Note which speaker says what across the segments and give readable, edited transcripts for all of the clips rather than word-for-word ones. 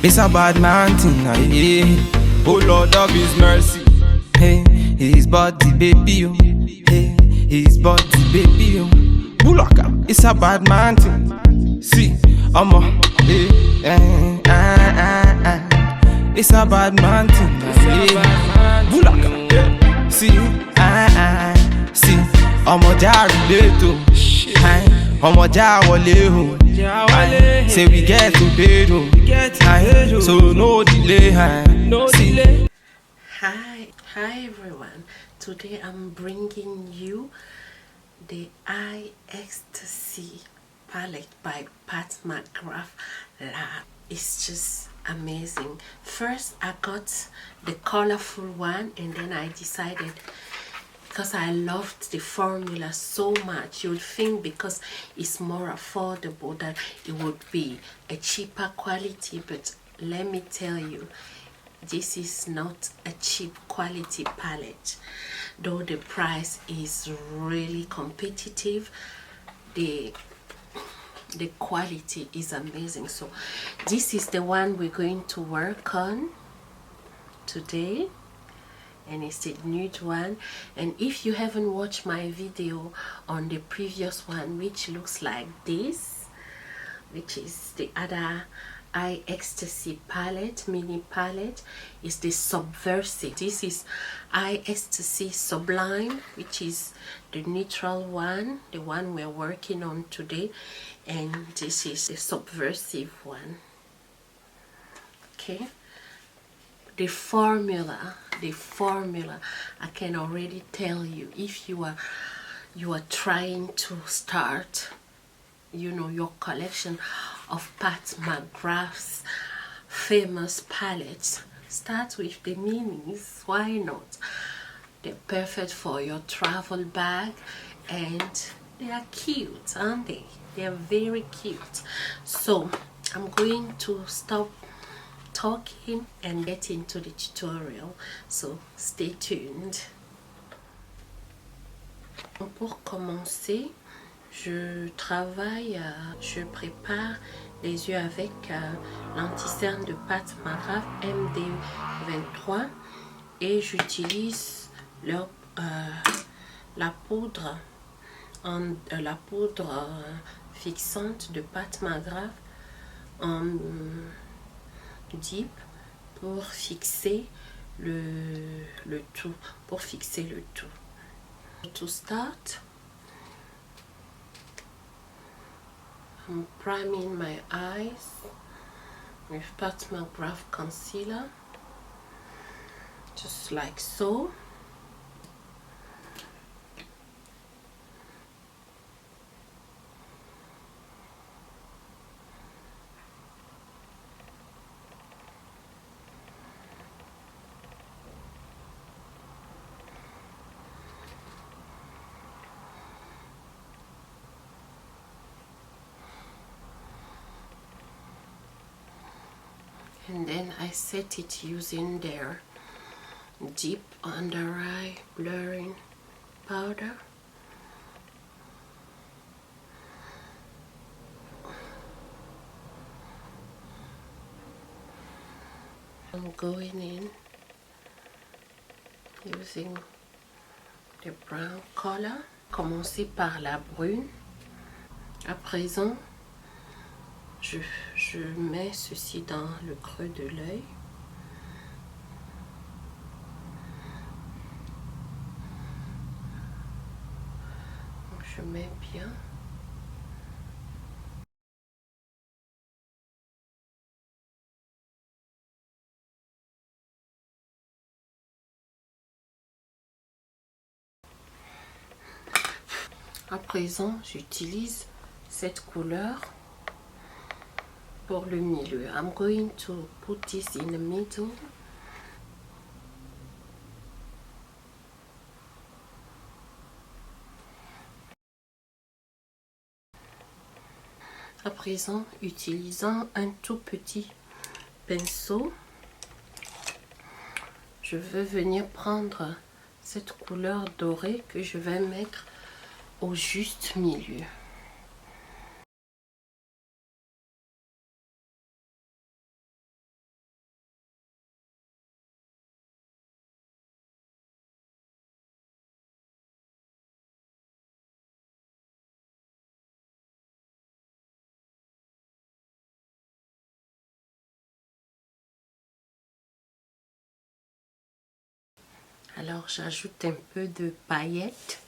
Speaker 1: It's a bad man thing, yeah. Oh Lord of His mercy. Hey, His body baby, oh. Hey, His body baby, oh. Bulaka, it's a bad man thing. See, I'm a, hey, it's a bad man thing, yeah. Bulaka, yeah. See, see, I'm a jar related. I'm a jar wale. Say we get to bed, so no delay,
Speaker 2: no delay. Hi everyone. Today I'm bringing you the Ecstasy palette by Pat McGrath Lab. It's just amazing. First I got the colorful one, and then I decided, because I loved the formula so much, you would think because it's more affordable that it would be a cheaper quality, but let me tell you, this is not a cheap quality palette. Though the price is really competitive, the quality is amazing. So this is the one we're going to work on today, and it's the nude one. And if you haven't watched my video on the previous one, which looks like this, which is the other Ecstasy palette, mini palette, is the Subversive. This is Ecstasy Sublime, which is the neutral one, the one we're working on today, and this is the Subversive one. Okay, the formula, I can already tell you, if you are trying to start, you know, your collection of Pat McGrath's famous palettes, start with the minis. Why not? They're perfect for your travel bag, and they are cute, aren't they? They are very cute. So I'm going to stop talking and get into the tutorial, so stay tuned. Pour commencer, je je prépare les yeux avec l'anti-cerne de Pat McGrath MD23, et j'utilise la poudre fixante de Pat McGrath en deep pour fixer le tout, To start, I'm priming my eyes with Pat McGrath concealer, just like so. And then I set it using their deep under eye blurring powder. I'm going in using the brown color. Commencer par la brune. À présent, je mets ceci dans le creux de l'œil. Je mets bien. À présent, j'utilise cette couleur pour le milieu. I'm going to put this in the middle. À présent, utilisant un tout petit pinceau, je vais venir prendre cette couleur dorée que je vais mettre au juste milieu. Alors j'ajoute un peu de paillettes.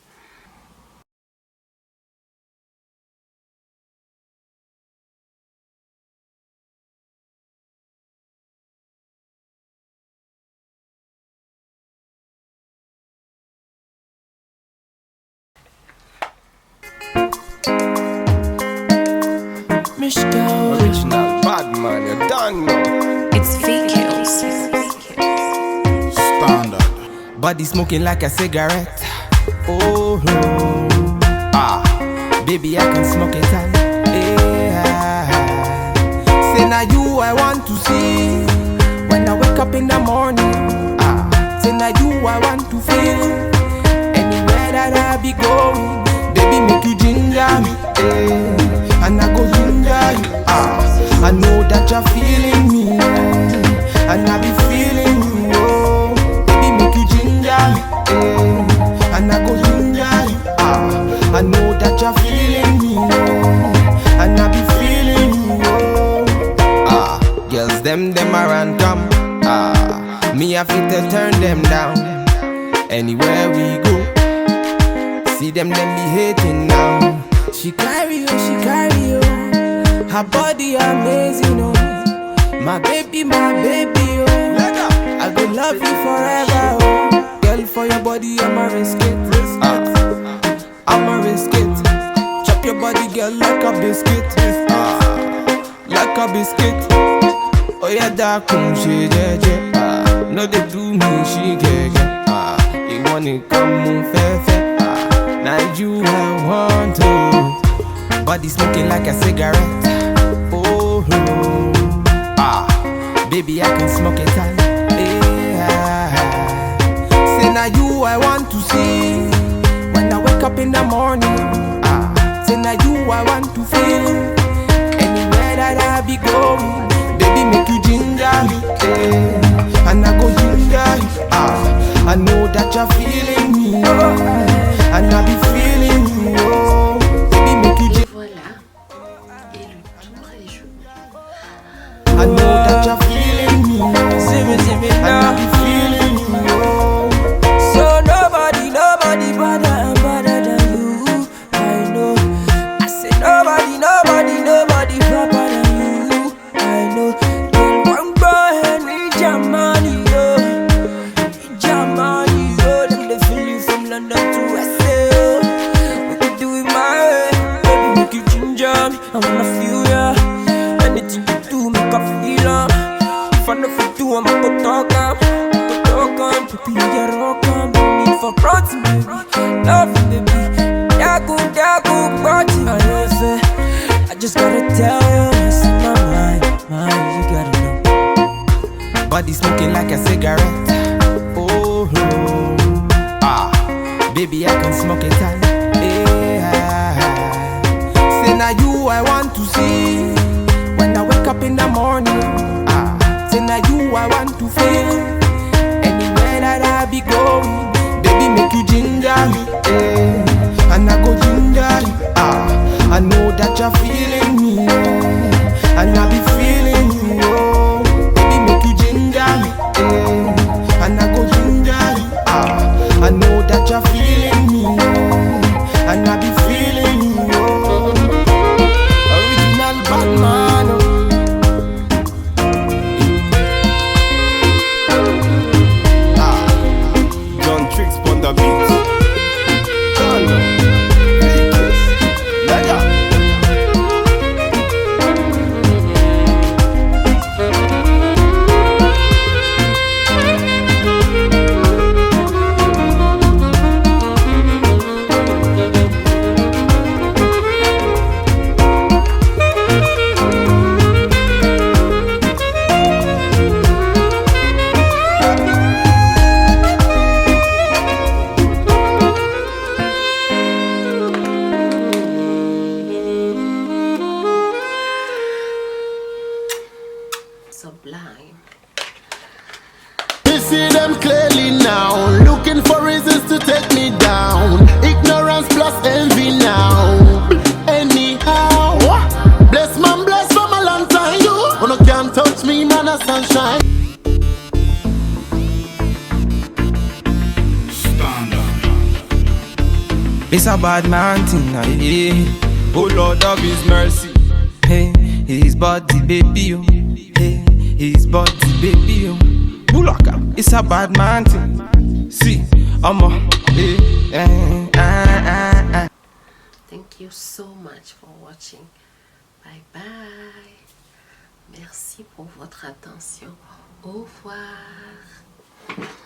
Speaker 1: Original bad man, you done know.
Speaker 2: It's fake kills.
Speaker 1: Standard. Body smoking like a cigarette. Oh, baby, I can smoke it all. Yeah. Say now you I want to see when I wake up in the morning. Say now you I want to feel anywhere that I be going. Baby, make you ginger me. And I go ginger you. I know that you're feeling me, and I be feeling you. Oh, baby, make you ginger me, and I go ginger you. I know that you're feeling me, and I be feeling you. Girls, them around come. Me I fit to turn them down. Anywhere we go, see them be hating now. She carry you. Her body amazing, oh. My baby, oh. I go love you forever, oh. Girl, for your body, I'ma risk it. I'ma risk it. Chop your body, girl, like a biscuit. Like a biscuit. Oh yeah, that come she jeje. No they do me, she get. You wanna come move fair. Now you I want to. Body smoking like a cigarette. Oh, baby, I can smoke it all. Yeah. Say now you I want to see when I wake up in the morning. Say now you I want to feel anywhere that I be going. Baby, make you ginger me, and I go ginger you. I know that you're feeling me, and I be feeling you. Oh, baby, make you ginger.
Speaker 2: Voilà. Et le tour est joli.
Speaker 1: I know that you're feeling me, and I be feeling you.
Speaker 3: So nobody better than you. I know. I say nobody proper than you. I know. Girl, one go ahead, need your money, yo. Need your money, yo. Them they feel you from London to SA. We can do it my way. Baby, make you ginger me. I wanna feel ya. Anything you do, make I feel if I know if you do, I'ma go talk baby, you rock no need for front, baby. Love you, baby. Dagu, party. I just gotta tell you, what's in my mind, you gotta know.
Speaker 1: Body smoking like a cigarette. Oh, baby, I can smoke it all. Yeah. Say now you I want to see when I wake up in the morning. Say now you I want to feel anywhere that I be going. Baby, make you ginger me, and I go ginger you. I know that you're feeling me, and I be feeling you. Oh, baby, make you ginger me, and I go ginger you. I know that you're feeling me, and I be feeling you. Oh, original bad man. Oh. Tricks on the beat.
Speaker 2: Sublime.
Speaker 4: We see them clearly now, looking for reasons to take me down. Ignorance plus envy now. Anyhow, bless man, bless from a long time. You no can't touch me, man, a sunshine.
Speaker 1: It's a bad man thing, yeah. Oh Lord of His mercy. Hey, His body baby, oh. Hey, His body baby, oh. Bulaka, it's a bad man thing. See, I'm a,
Speaker 2: Thank you so much for watching. Bye bye. Merci pour votre attention. Au revoir.